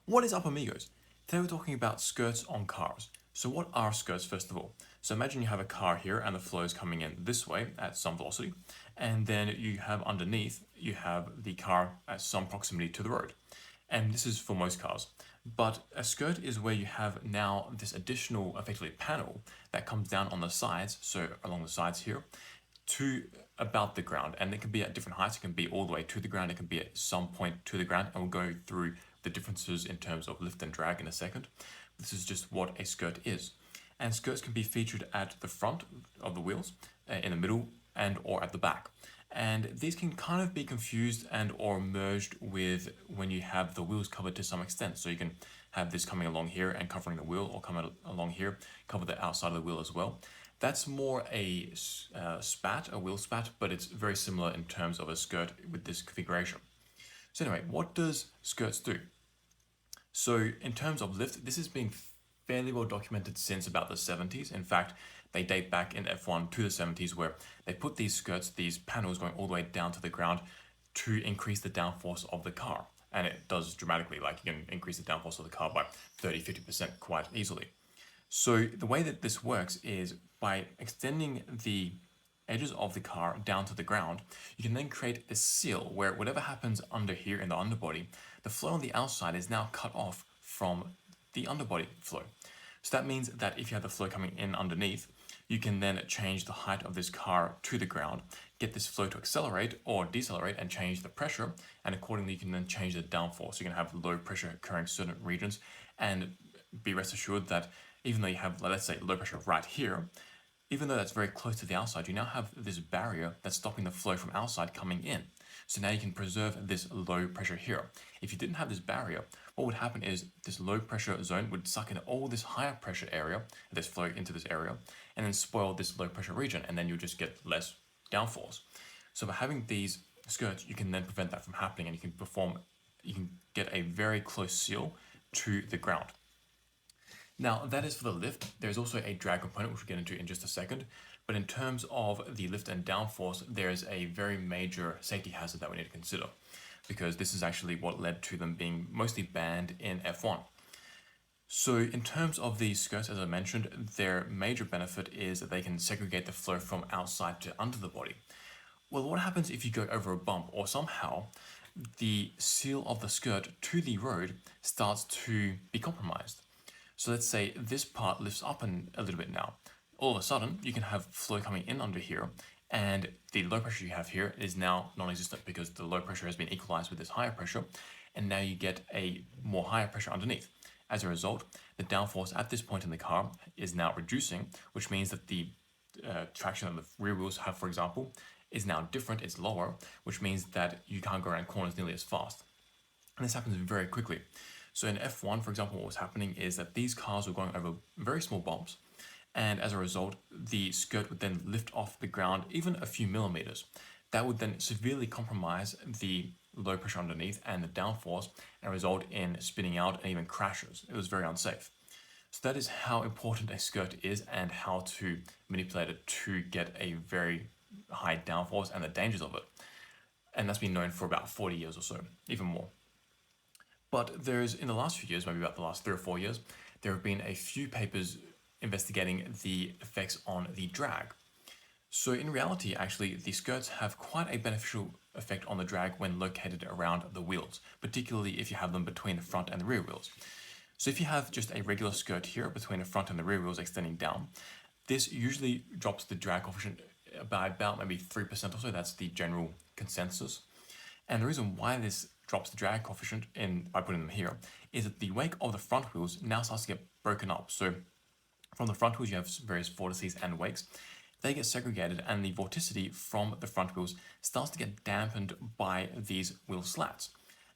What is up, amigos? Today we're talking about skirts on cars. So what are skirts first of all? So imagine you have a car here and the flow is coming in this way at some velocity, and then you have underneath, you have the car at some proximity to the road. And this is for most cars. But a skirt is where you have now this additional effectively panel that comes down on the sides, so along the sides here, to about the ground, and it can be at different heights. It can be all the way to the ground, it can be at some point to the ground, and we'll go through the differences in terms of lift and drag in a second. This is just what a skirt is. And skirts can be featured at the front of the wheels, in the middle, and or at the back. And these can kind of be confused and or merged with when you have the wheels covered to some extent. So you can have this coming along here and covering the wheel, or coming along here, cover the outside of the wheel as well. That's more a spat, a wheel spat, but it's very similar in terms of a skirt with this configuration. So anyway, what does skirts do? So in terms of lift, this has been fairly well documented since about the 70s. In fact, they date back in F1 to the 70s, where they put these skirts, these panels going all the way down to the ground to increase the downforce of the car. And it does dramatically, like you can increase the downforce of the car by 30-50% quite easily. So the way that this works is by extending the edges of the car down to the ground, you can then create a seal where whatever happens under here in the underbody, the flow on the outside is now cut off from the underbody flow. So that means that if you have the flow coming in underneath, you can then change the height of this car to the ground, get this flow to accelerate or decelerate and change the pressure, and accordingly you can then change the downforce. So you can have low pressure occurring in certain regions, and be rest assured that even though you have, let's say, low pressure right here, even though that's very close to the outside, you now have this barrier that's stopping the flow from outside coming in. So now you can preserve this low pressure here. If you didn't have this barrier, what would happen is this low pressure zone would suck in all this higher pressure area, this flow into this area, and then spoil this low pressure region, and then you just get less downforce. So by having these skirts, you can then prevent that from happening, and you can get a very close seal to the ground. Now, that is for the lift. There's also a drag component, which we'll get into in just a second. But in terms of the lift and downforce, there's a very major safety hazard that we need to consider, because this is actually what led to them being mostly banned in F1. So in terms of these skirts, as I mentioned, their major benefit is that they can segregate the flow from outside to under the body. Well, what happens if you go over a bump, or somehow the seal of the skirt to the road starts to be compromised? So let's say this part lifts up a little bit now. All of a sudden, you can have flow coming in under here, and the low pressure you have here is now non-existent because the low pressure has been equalized with this higher pressure, and now you get a more higher pressure underneath. As a result, the downforce at this point in the car is now reducing, which means that the traction that the rear wheels have, for example, is now different, it's lower, which means that you can't go around corners nearly as fast. And this happens very quickly. So in F1, for example, what was happening is that these cars were going over very small bumps, and as a result, the skirt would then lift off the ground even a few millimeters. That would then severely compromise the low pressure underneath and the downforce, and result in spinning out and even crashes. It was very unsafe. So that is how important a skirt is and how to manipulate it to get a very high downforce and the dangers of it. And that's been known for about 40 years or so, even more. But in the last few years, maybe about the last 3 or 4 years, there have been a few papers investigating the effects on the drag. So in reality, actually, the skirts have quite a beneficial effect on the drag when located around the wheels, particularly if you have them between the front and the rear wheels. So if you have just a regular skirt here between the front and the rear wheels extending down, this usually drops the drag coefficient by about maybe 3% or so. That's the general consensus. And the reason why this drops the drag coefficient by putting them here is that the wake of the front wheels now starts to get broken up. So from the front wheels, you have various vortices and wakes. They get segregated, and the vorticity from the front wheels starts to get dampened by these wheel slats.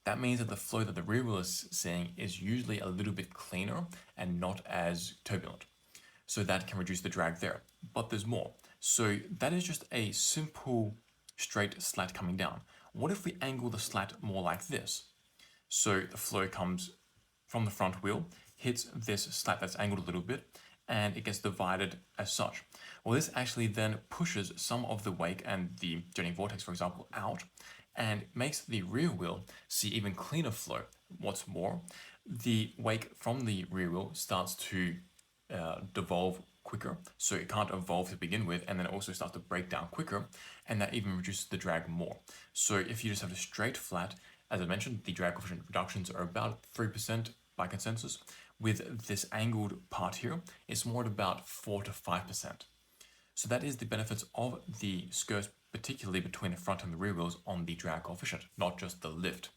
That means that the flow that the rear wheel is seeing is usually a little bit cleaner and not as turbulent. So that can reduce the drag there. But there's more. So that is just a simple straight slat coming down. What if we angle the slat more like this? So the flow comes from the front wheel, hits this slat that's angled a little bit, and it gets divided as such. Well, this actually then pushes some of the wake and the journey vortex, for example, out, and makes the rear wheel see even cleaner flow. What's more, the wake from the rear wheel starts to devolve quicker, so it can't evolve to begin with, and then it also starts to break down quicker, and that even reduces the drag more. So if you just have a straight flat, as I mentioned, the drag coefficient reductions are about 3% by consensus. With this angled part here, it's more at about 4 to 5%. So that is the benefits of the skirts, particularly between the front and the rear wheels on the drag coefficient, not just the lift.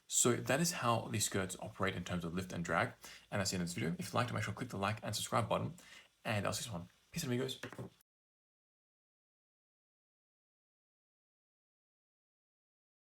So that is how the skirts operate in terms of lift and drag. And that's the end of this video. If you liked it, make sure to click the like and subscribe button. And I'll see you soon. Peace, amigos.